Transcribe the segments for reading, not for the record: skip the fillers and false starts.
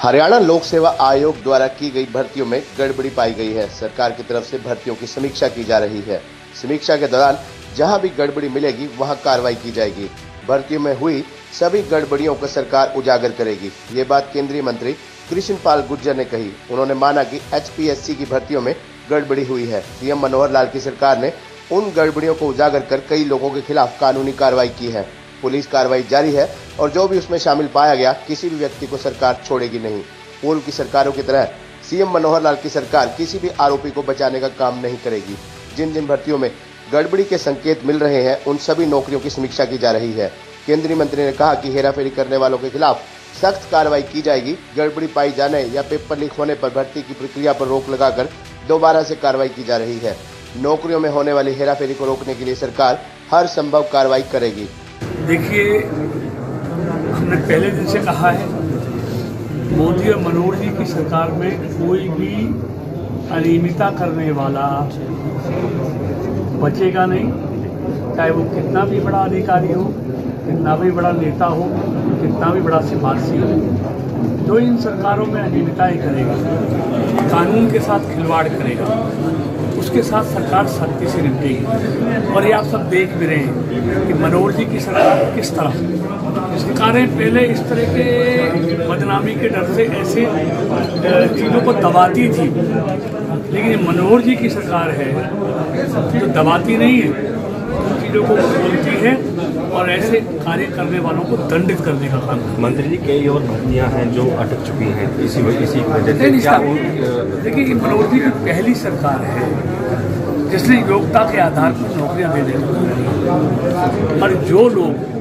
हरियाणा लोक सेवा आयोग द्वारा की गई भर्तियों में गड़बड़ी पाई गई है। सरकार की तरफ से भर्तियों की समीक्षा की जा रही है। समीक्षा के दौरान जहां भी गड़बड़ी मिलेगी वहां कार्रवाई की जाएगी। भर्तियों में हुई सभी गड़बड़ियों को सरकार उजागर करेगी। ये बात केंद्रीय मंत्री कृष्ण पाल गुर्जर ने कही। उन्होंने माना कि एचपीएससी की भर्तियों में गड़बड़ी हुई है। सीएम मनोहर लाल की सरकार ने उन गड़बड़ियों को उजागर कर कई लोगों के खिलाफ कानूनी कार्रवाई की है। पुलिस कार्रवाई जारी है और जो भी उसमें शामिल पाया गया किसी भी व्यक्ति को सरकार छोड़ेगी नहीं। पूर्व की सरकारों की तरह सीएम मनोहर लाल की सरकार किसी भी आरोपी को बचाने का काम नहीं करेगी। जिन जिन भर्तियों में गड़बड़ी के संकेत मिल रहे हैं उन सभी नौकरियों की समीक्षा की जा रही है। केंद्रीय मंत्री ने कहा कि हेराफेरी करने वालों के खिलाफ सख्त कार्रवाई की जाएगी। गड़बड़ी पाई जाने या पेपर लीक होने पर भर्ती की प्रक्रिया पर रोक लगाकर दोबारा से कार्रवाई की जा रही है। नौकरियों में होने वाली हेराफेरी को रोकने के लिए सरकार हर संभव कार्रवाई करेगी। देखिए, हमने पहले दिन से कहा है, मोदी और मनोहर जी की सरकार में कोई भी अनियमितता करने वाला बचेगा नहीं, चाहे वो कितना भी बड़ा अधिकारी हो, कितना भी बड़ा नेता हो, कितना भी बड़ा सिफारशी हो। जो इन सरकारों में अनियमितताएं करेगा, कानून के साथ खिलवाड़ करेगा, उसके साथ सरकार सख्ती से निपटेगी। और ये आप सब देख भी रहे हैं कि मनोहर जी की सरकार किस तरह सरकारें पहले इस तरह के बदनामी के डर से ऐसे चीज़ों को दबाती थी, लेकिन ये मनोहर जी की सरकार है जो दबाती नहीं है, चीज़ों को बोलती है और ऐसे कार्य करने वालों को दंडित करने का काम। मंत्री जी, कई और भर्तियां हैं जो अटक चुकी हैं इसी वजह से। देखिए, मनोहर जी की पहली सरकार है जिसने योग्यता के आधार पर नौकरियां देने का, और जो लोग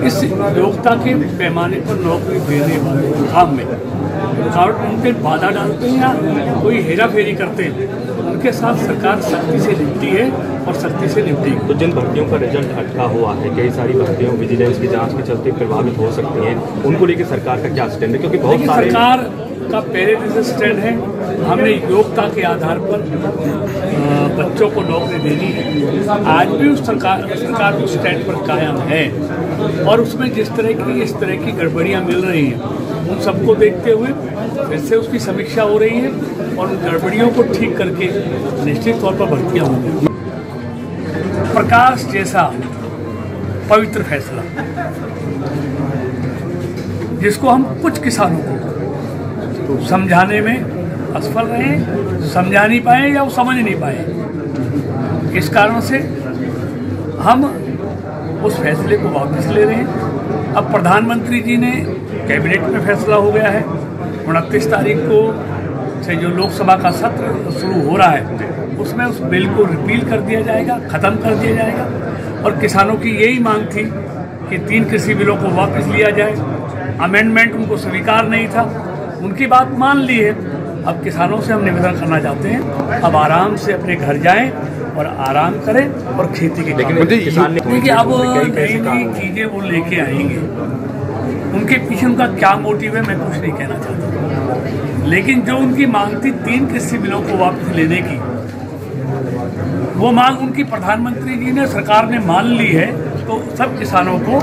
इस योग्यता के पैमाने पर नौकरी देने वाले काम में रुकावट उनके बाधा डालते हैं या कोई हेरा फेरी करते हैं, उनके साथ सरकार सख्ती से निपटी है और सख्ती से निपटेगी। तो जिन भर्तियों का रिजल्ट अटका हुआ है, कई सारी भर्तियों विजिलेंस की जांच के चलते प्रभावित हो सकती हैं, उनको लेकर सरकार का क्या स्टैंड है? क्योंकि बहुत सारे सरकार का पहले दिन से स्टैंड है, हमने योग्यता के आधार पर बच्चों को नौकरी देनी है। आज भी उस सरकार उस स्टैंड पर कायम है और उसमें जिस तरह की गड़बड़ियां मिल रही हैं उन सबको देखते हुए फिर से उसकी समीक्षा हो रही है और उन गड़बड़ियों को ठीक करके निश्चित तौर पर भर्तियां होंगी। प्रकाश जैसा पवित्र फैसला जिसको हम कुछ किसानों को समझाने में असफल रहे, समझा नहीं पाए या वो समझ नहीं पाए, इस कारण से हम उस फैसले को वापस ले रहे हैं। अब प्रधानमंत्री जी ने कैबिनेट में फैसला हो गया है, 29 तारीख को से जो लोकसभा का सत्र शुरू हो रहा है उसमें उस बिल को रिपील कर दिया जाएगा, ख़त्म कर दिया जाएगा। और किसानों की यही मांग थी कि 3 कृषि बिलों को वापस लिया जाए। अमेंडमेंट उनको स्वीकार नहीं था, उनकी बात मान ली है। अब किसानों से हम निवेदन करना चाहते हैं, अब आराम से अपने घर जाएं और आराम करें और खेती के काम। देखिए, अब नई नई चीज़ें वो लेके आएंगे, उनके पीछे उनका क्या मोटिव है मैं कुछ नहीं कहना चाहता, लेकिन जो उनकी मांग थी 3 कृषि बिलों को वापस लेने की, वो मांग उनकी प्रधानमंत्री जी ने, सरकार ने मान ली है। तो सब किसानों को